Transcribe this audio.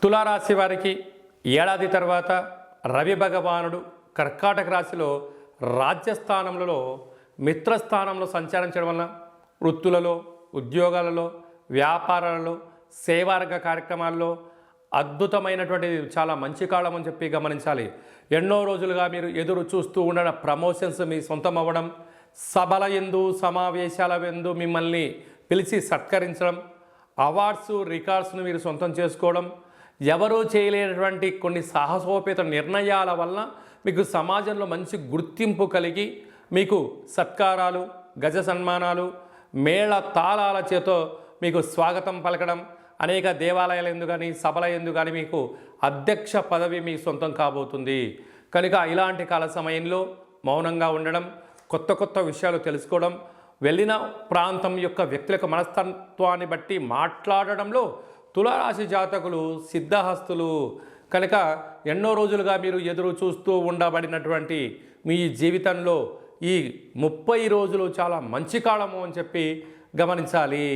తులారాశి వారికి ఏడాది తర్వాత రవి భగవానుడు కర్కాటక రాశిలో రాజ్యస్థానంలో మిత్రస్థానంలో సంచరించడం వలన వృత్తులలో, ఉద్యోగాలలో, వ్యాపారాలలో, సేవారంగ కార్యక్రమాల్లో అద్భుతమైనటువంటి చాలా మంచి కాలం అని చెప్పి గమనించాలి. ఎన్నో రోజులుగా మీరు ఎదురు చూస్తూ ఉన్న ప్రమోషన్స్ మీ సొంతం అవ్వడం, సభల యందు సమావేశాల యందు మిమ్మల్ని పిలిచి సత్కరించడం, అవార్డ్స్ రికార్డ్స్ను మీరు సొంతం చేసుకోవడం, ఎవరూ చేయలేనటువంటి కొన్ని సాహసోపేత నిర్ణయాల వలన మీకు సమాజంలో మంచి గుర్తింపు కలిగి మీకు సత్కారాలు, గజ సన్మానాలు, మేళ తాళాల చేతో మీకు స్వాగతం పలకడం, అనేక దేవాలయాల యందు కానీ సభల యందు కానీ మీకు అధ్యక్ష పదవి మీ సొంతం కాబోతుంది. కనుక ఇలాంటి కాల సమయంలో మౌనంగా ఉండడం, కొత్త కొత్త విషయాలు తెలుసుకోవడం, వెళ్ళిన ప్రాంతం యొక్క వ్యక్తుల యొక్క మనస్తత్వాన్ని బట్టి మాట్లాడడంలో తులారాశి జాతకులు సిద్ధహస్తులు. కనుక ఎన్నో రోజులుగా మీరు ఎదురు చూస్తూ ఉండబడినటువంటి మీ జీవితంలో ఈ 30 రోజులు చాలా మంచి కాలము అని చెప్పి గమనించాలి.